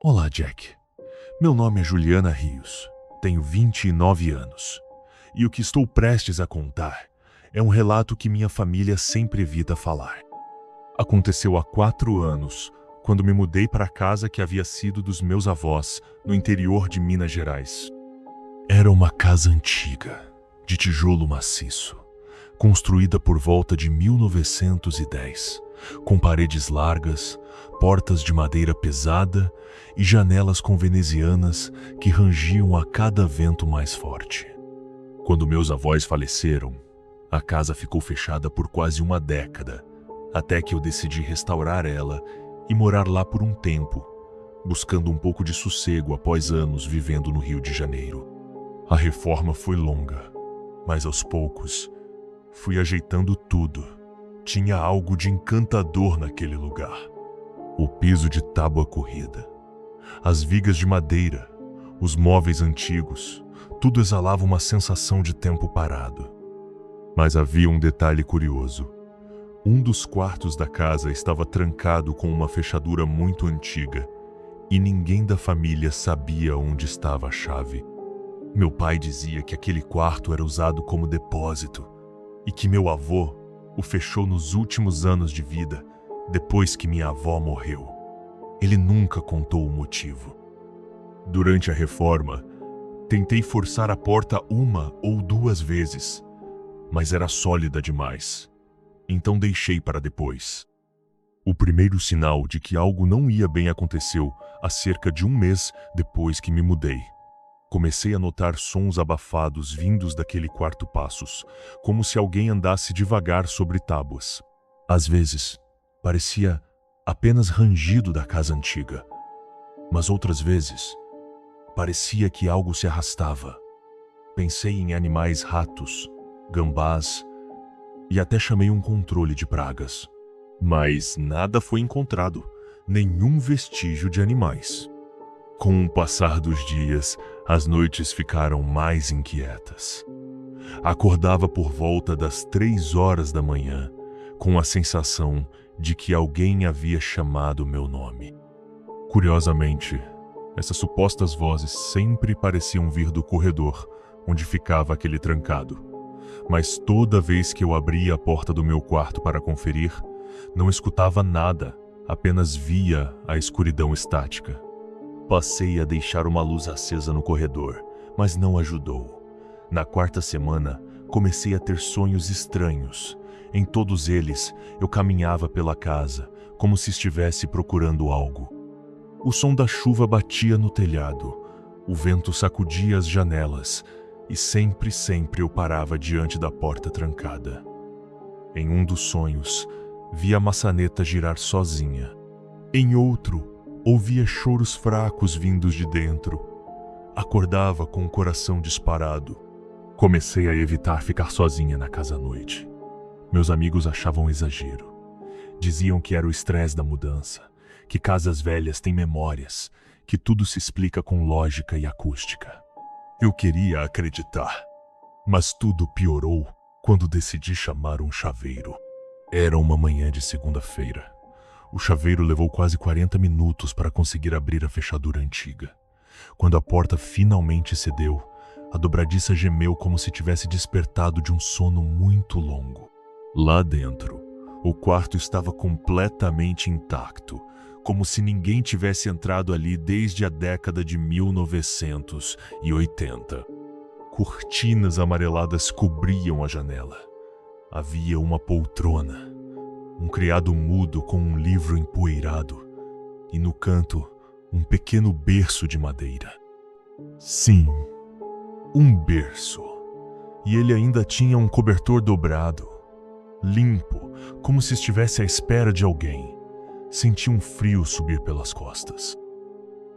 Olá, Jack. Meu nome é Juliana Rios. Tenho 29 anos. E o que estou prestes a contar é um relato que minha família sempre evita falar. Aconteceu há 4 anos, quando me mudei para a casa que havia sido dos meus avós, no interior de Minas Gerais. Era uma casa antiga, de tijolo maciço, construída por volta de 1910, com paredes largas, portas de madeira pesada e janelas com venezianas que rangiam a cada vento mais forte. Quando meus avós faleceram, a casa ficou fechada por quase uma década, até que eu decidi restaurar ela e morar lá por um tempo, buscando um pouco de sossego após anos vivendo no Rio de Janeiro. A reforma foi longa, mas aos poucos fui ajeitando tudo. Tinha algo de encantador naquele lugar. O piso de tábua corrida, as vigas de madeira, os móveis antigos, tudo exalava uma sensação de tempo parado. Mas havia um detalhe curioso. Um dos quartos da casa estava trancado com uma fechadura muito antiga e ninguém da família sabia onde estava a chave. Meu pai dizia que aquele quarto era usado como depósito e que meu avô o fechou nos últimos anos de vida, depois que minha avó morreu. Ele nunca contou o motivo. Durante a reforma, tentei forçar a porta 1 ou 2 vezes, mas era sólida demais. Então deixei para depois. O primeiro sinal de que algo não ia bem aconteceu há cerca de 1 mês depois que me mudei. Comecei a notar sons abafados vindos daquele quarto passos, como se alguém andasse devagar sobre tábuas. Às vezes, parecia apenas rangido da casa antiga, mas outras vezes, parecia que algo se arrastava. Pensei em animais, ratos, gambás e até chamei um controle de pragas. Mas nada foi encontrado, nenhum vestígio de animais. Com o passar dos dias, as noites ficaram mais inquietas. Acordava por volta das 3 horas da manhã, com a sensação de que alguém havia chamado meu nome. Curiosamente, essas supostas vozes sempre pareciam vir do corredor, onde ficava aquele trancado. Mas toda vez que eu abria a porta do meu quarto para conferir, não escutava nada, apenas via a escuridão estática. Passei a deixar uma luz acesa no corredor, mas não ajudou. Na 4ª semana, comecei a ter sonhos estranhos. Em todos eles, eu caminhava pela casa, como se estivesse procurando algo. O som da chuva batia no telhado, o vento sacudia as janelas, e sempre eu parava diante da porta trancada. Em um dos sonhos, vi a maçaneta girar sozinha. Em outro, ouvia choros fracos vindos de dentro. Acordava com o coração disparado. Comecei a evitar ficar sozinha na casa à noite. Meus amigos achavam exagero. Diziam que era o estresse da mudança, que casas velhas têm memórias, que tudo se explica com lógica e acústica. Eu queria acreditar, mas tudo piorou quando decidi chamar um chaveiro. Era uma manhã de segunda-feira. O chaveiro levou quase 40 minutos para conseguir abrir a fechadura antiga. Quando a porta finalmente cedeu, a dobradiça gemeu como se tivesse despertado de um sono muito longo. Lá dentro, o quarto estava completamente intacto, como se ninguém tivesse entrado ali desde a década de 1980. Cortinas amareladas cobriam a janela. Havia uma poltrona, um criado mudo com um livro empoeirado, e no canto, um pequeno berço de madeira. Sim, um berço. E ele ainda tinha um cobertor dobrado, limpo, como se estivesse à espera de alguém. Senti um frio subir pelas costas.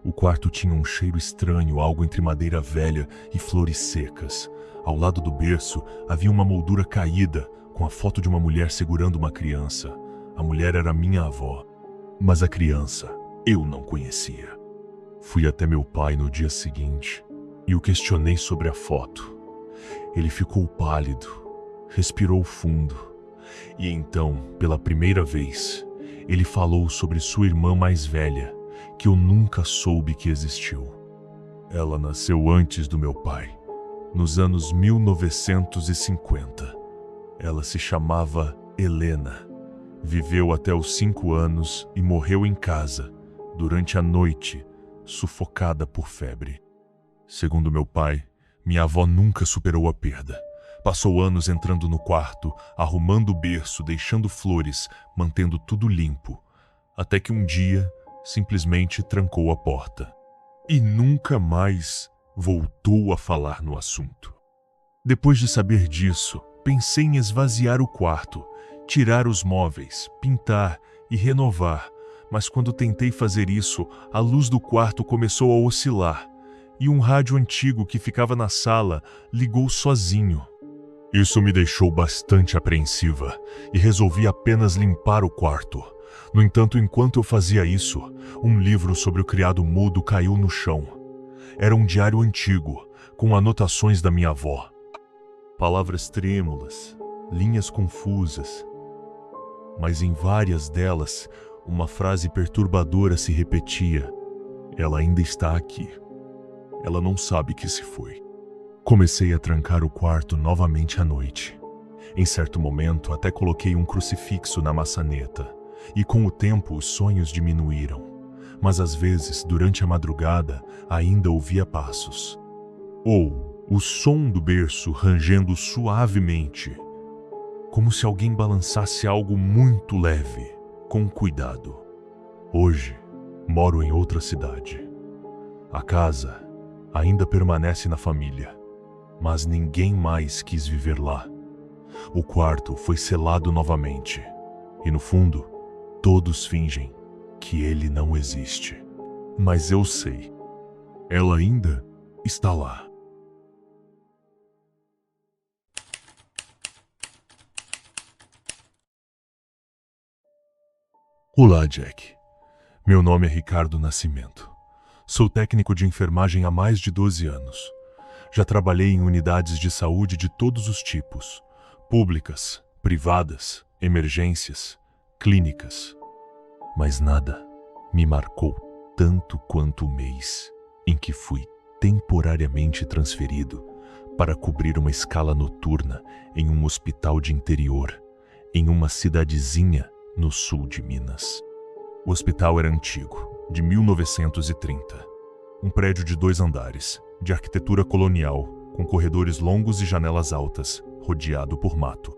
O quarto tinha um cheiro estranho, algo entre madeira velha e flores secas. Ao lado do berço havia uma moldura caída, com a foto de uma mulher segurando uma criança. A mulher era minha avó, mas a criança eu não conhecia. Fui até meu pai no dia seguinte e o questionei sobre a foto. Ele ficou pálido, respirou fundo e então, pela primeira vez, ele falou sobre sua irmã mais velha, que eu nunca soube que existiu. Ela nasceu antes do meu pai, nos anos 1950. Ela se chamava Helena. Viveu até os 5 anos e morreu em casa, durante a noite, sufocada por febre. Segundo meu pai, minha avó nunca superou a perda. Passou anos entrando no quarto, arrumando o berço, deixando flores, mantendo tudo limpo, até que um dia simplesmente trancou a porta. E nunca mais voltou a falar no assunto. Depois de saber disso, pensei em esvaziar o quarto, tirar os móveis, pintar e renovar, mas quando tentei fazer isso, a luz do quarto começou a oscilar e um rádio antigo que ficava na sala ligou sozinho. Isso me deixou bastante apreensiva e resolvi apenas limpar o quarto. No entanto, enquanto eu fazia isso, um livro sobre o criado mudo caiu no chão. Era um diário antigo, com anotações da minha avó. Palavras trêmulas, linhas confusas. Mas em várias delas, uma frase perturbadora se repetia. Ela ainda está aqui. Ela não sabe que se foi. Comecei a trancar o quarto novamente à noite. Em certo momento, até coloquei um crucifixo na maçaneta. E com o tempo, os sonhos diminuíram. Mas às vezes, durante a madrugada, ainda ouvia passos. Ou o som do berço rangendo suavemente, como se alguém balançasse algo muito leve, com cuidado. Hoje, moro em outra cidade. A casa ainda permanece na família, mas ninguém mais quis viver lá. O quarto foi selado novamente, e no fundo, todos fingem que ele não existe. Mas eu sei, ela ainda está lá. Olá, Jack. Meu nome é Ricardo Nascimento. Sou técnico de enfermagem há mais de 12 anos. Já trabalhei em unidades de saúde de todos os tipos: públicas, privadas, emergências, clínicas. Mas nada me marcou tanto quanto o mês em que fui temporariamente transferido para cobrir uma escala noturna em um hospital de interior, em uma cidadezinha no sul de Minas. O hospital era antigo, de 1930. Um prédio de 2 andares, de arquitetura colonial, com corredores longos e janelas altas, rodeado por mato.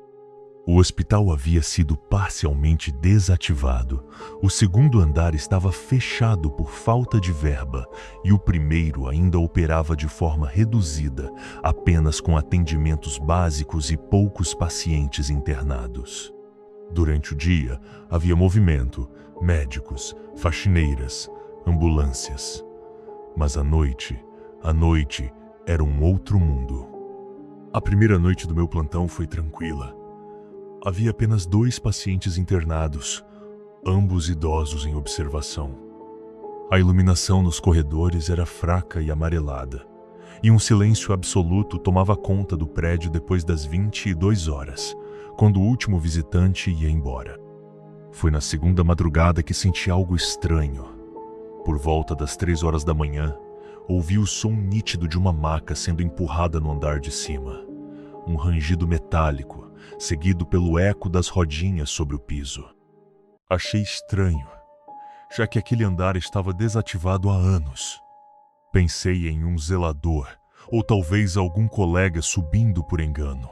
O hospital havia sido parcialmente desativado. O segundo andar estava fechado por falta de verba e o primeiro ainda operava de forma reduzida, apenas com atendimentos básicos e poucos pacientes internados. Durante o dia, havia movimento, médicos, faxineiras, ambulâncias. Mas à noite era um outro mundo. A primeira noite do meu plantão foi tranquila. Havia apenas 2 pacientes internados, ambos idosos em observação. A iluminação nos corredores era fraca e amarelada, e um silêncio absoluto tomava conta do prédio depois das 22 horas, quando o último visitante ia embora. Foi na segunda madrugada que senti algo estranho. Por volta das 3 horas da manhã, ouvi o som nítido de uma maca sendo empurrada no andar de cima. Um rangido metálico, seguido pelo eco das rodinhas sobre o piso. Achei estranho, já que aquele andar estava desativado há anos. Pensei em um zelador, ou talvez algum colega subindo por engano.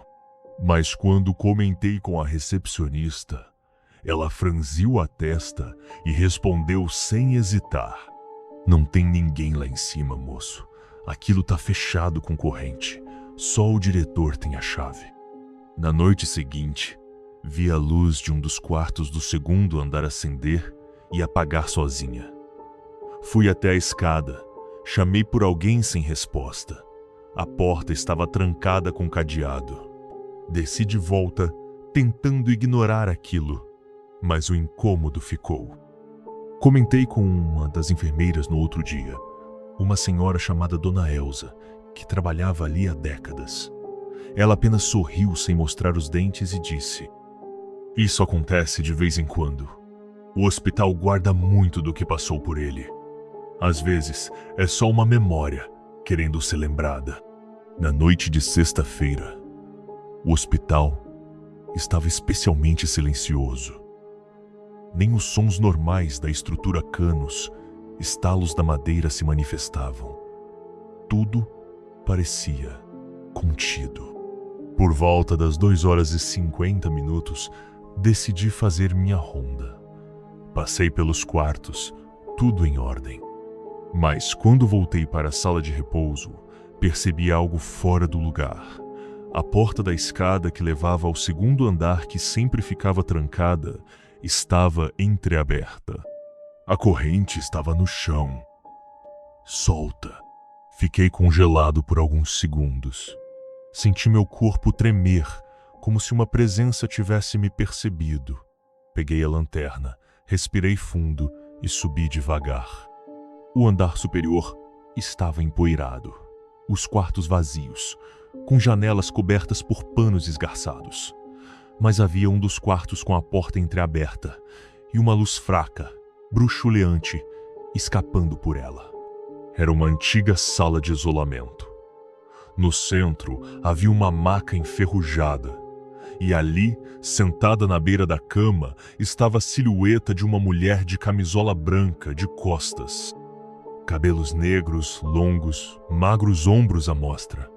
Mas quando comentei com a recepcionista, ela franziu a testa e respondeu sem hesitar: "Não tem ninguém lá em cima, moço. Aquilo tá fechado com corrente. Só o diretor tem a chave." Na noite seguinte, vi a luz de um dos quartos do segundo andar acender e apagar sozinha. Fui até a escada, chamei por alguém sem resposta. A porta estava trancada com cadeado. Desci de volta, tentando ignorar aquilo, mas o incômodo ficou. Comentei com uma das enfermeiras no outro dia, uma senhora chamada Dona Elza, que trabalhava ali há décadas. Ela apenas sorriu sem mostrar os dentes e disse: "Isso acontece de vez em quando. O hospital guarda muito do que passou por ele. Às vezes, é só uma memória querendo ser lembrada. Na noite de sexta-feira, o hospital estava especialmente silencioso. Nem os sons normais da estrutura canos, estalos da madeira se manifestavam. Tudo parecia contido. Por volta das 2h50, decidi fazer minha ronda. Passei pelos quartos, tudo em ordem. Mas quando voltei para a sala de repouso, percebi algo fora do lugar. A porta da escada que levava ao segundo andar, que sempre ficava trancada, estava entreaberta. A corrente estava no chão, solta. Fiquei congelado por alguns segundos. Senti meu corpo tremer, como se uma presença tivesse me percebido. Peguei a lanterna, respirei fundo e subi devagar. O andar superior estava empoeirado. Os quartos vazios, com janelas cobertas por panos esgarçados. Mas havia um dos quartos com a porta entreaberta e uma luz fraca, bruxuleante, escapando por ela. Era uma antiga sala de isolamento. No centro havia uma maca enferrujada, e ali, sentada na beira da cama, estava a silhueta de uma mulher de camisola branca de costas. Cabelos negros, longos, magros ombros à mostra.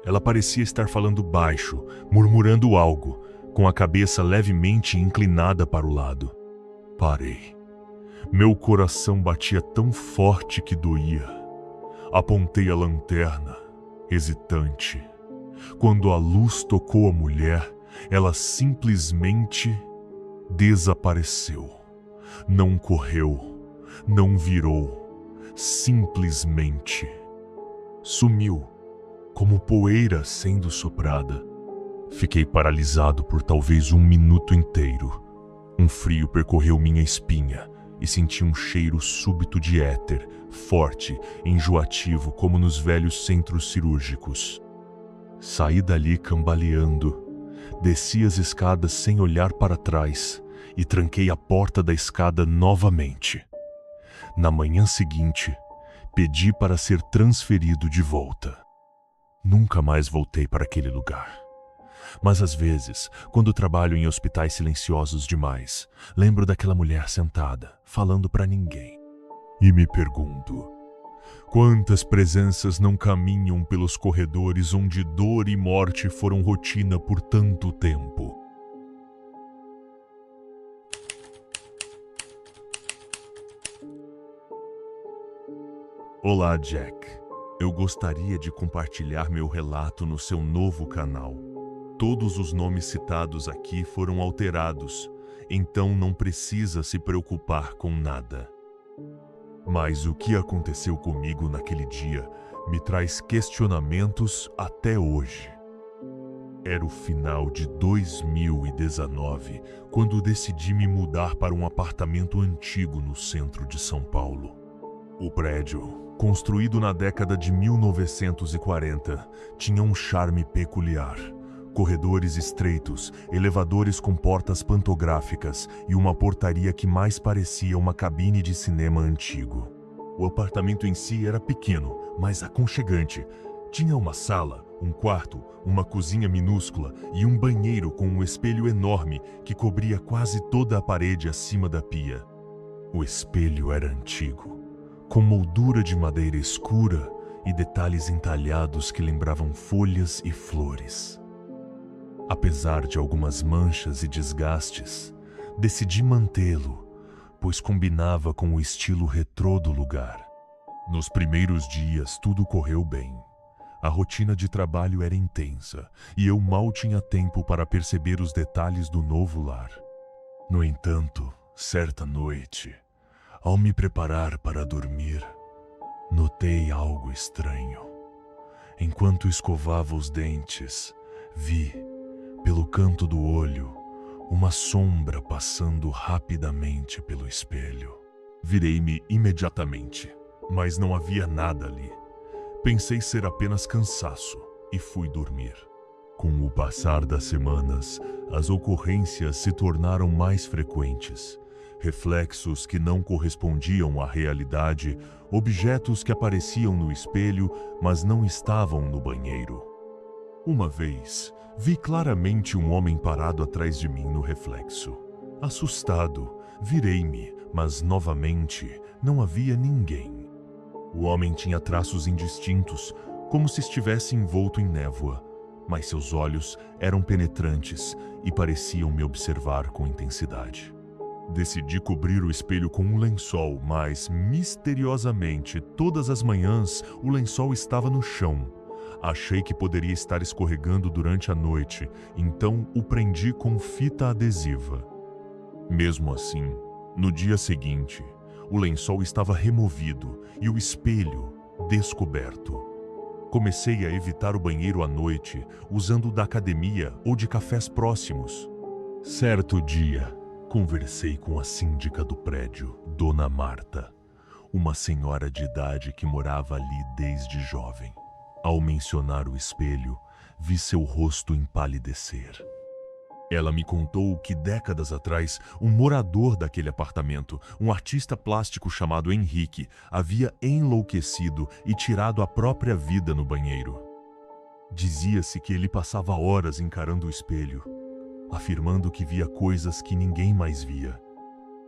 Ela parecia estar falando baixo, murmurando algo, com a cabeça levemente inclinada para o lado. Parei. Meu coração batia tão forte que doía. Apontei a lanterna, hesitante. Quando a luz tocou a mulher, ela simplesmente desapareceu. Não correu, não virou. Simplesmente sumiu, como poeira sendo soprada. Fiquei paralisado por talvez 1 minuto inteiro. Um frio percorreu minha espinha e senti um cheiro súbito de éter, forte, enjoativo, como nos velhos centros cirúrgicos. Saí dali cambaleando, desci as escadas sem olhar para trás e tranquei a porta da escada novamente. Na manhã seguinte, pedi para ser transferido de volta. Nunca mais voltei para aquele lugar. Mas às vezes, quando trabalho em hospitais silenciosos demais, lembro daquela mulher sentada, falando para ninguém. E me pergunto, quantas presenças não caminham pelos corredores onde dor e morte foram rotina por tanto tempo? Olá, Jack. Eu gostaria de compartilhar meu relato no seu novo canal. Todos os nomes citados aqui foram alterados, então não precisa se preocupar com nada. Mas o que aconteceu comigo naquele dia me traz questionamentos até hoje. Era o final de 2019, quando decidi me mudar para um apartamento antigo no centro de São Paulo. O prédio, construído na década de 1940, tinha um charme peculiar. Corredores estreitos, elevadores com portas pantográficas e uma portaria que mais parecia uma cabine de cinema antigo. O apartamento em si era pequeno, mas aconchegante. Tinha uma sala, um quarto, uma cozinha minúscula e um banheiro com um espelho enorme que cobria quase toda a parede acima da pia. O espelho era antigo, com moldura de madeira escura e detalhes entalhados que lembravam folhas e flores. Apesar de algumas manchas e desgastes, decidi mantê-lo, pois combinava com o estilo retrô do lugar. Nos primeiros dias tudo correu bem. A rotina de trabalho era intensa e eu mal tinha tempo para perceber os detalhes do novo lar. No entanto, certa noite, ao me preparar para dormir, notei algo estranho. Enquanto escovava os dentes, vi, pelo canto do olho, uma sombra passando rapidamente pelo espelho. Virei-me imediatamente, mas não havia nada ali. Pensei ser apenas cansaço e fui dormir. Com o passar das semanas, as ocorrências se tornaram mais frequentes. reflexos que não correspondiam à realidade, objetos que apareciam no espelho, mas não estavam no banheiro. Uma vez, vi claramente um homem parado atrás de mim no reflexo. Assustado, virei-me, mas novamente não havia ninguém. O homem tinha traços indistintos, como se estivesse envolto em névoa, mas seus olhos eram penetrantes e pareciam me observar com intensidade. Decidi cobrir o espelho com um lençol, mas, misteriosamente, todas as manhãs, o lençol estava no chão. Achei que poderia estar escorregando durante a noite, então o prendi com fita adesiva. Mesmo assim, no dia seguinte, o lençol estava removido e o espelho descoberto. Comecei a evitar o banheiro à noite, usando o da academia ou de cafés próximos. Certo dia, conversei com a síndica do prédio, Dona Marta, uma senhora de idade que morava ali desde jovem. Ao mencionar o espelho, vi seu rosto empalidecer. Ela me contou que décadas atrás, um morador daquele apartamento, um artista plástico chamado Henrique, havia enlouquecido e tirado a própria vida no banheiro. Dizia-se que ele passava horas encarando o espelho, afirmando que via coisas que ninguém mais via.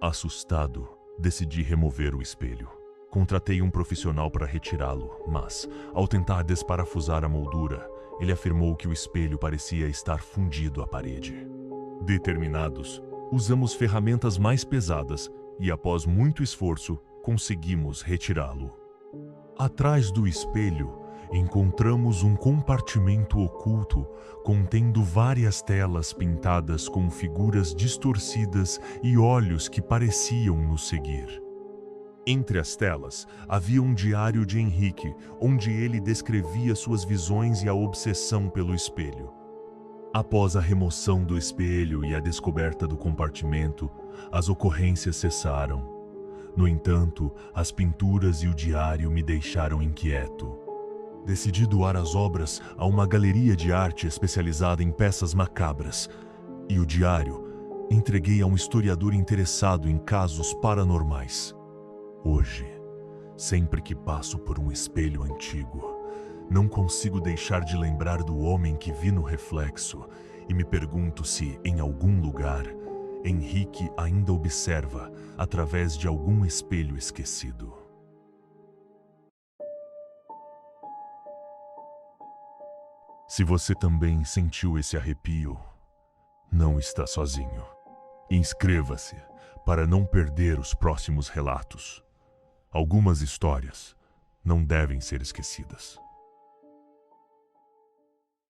Assustado, decidi remover o espelho. Contratei um profissional para retirá-lo, mas, ao tentar desparafusar a moldura, ele afirmou que o espelho parecia estar fundido à parede. Determinados, usamos ferramentas mais pesadas e, após muito esforço, conseguimos retirá-lo. Atrás do espelho, encontramos um compartimento oculto contendo várias telas pintadas com figuras distorcidas e olhos que pareciam nos seguir. Entre as telas, havia um diário de Henrique, onde ele descrevia suas visões e a obsessão pelo espelho. Após a remoção do espelho e a descoberta do compartimento, as ocorrências cessaram. No entanto, as pinturas e o diário me deixaram inquieto. Decidi doar as obras a uma galeria de arte especializada em peças macabras, e o diário entreguei a um historiador interessado em casos paranormais. Hoje, sempre que passo por um espelho antigo, não consigo deixar de lembrar do homem que vi no reflexo e me pergunto se, em algum lugar, Henrique ainda observa através de algum espelho esquecido. Se você também sentiu esse arrepio, não está sozinho. Inscreva-se para não perder os próximos relatos. Algumas histórias não devem ser esquecidas.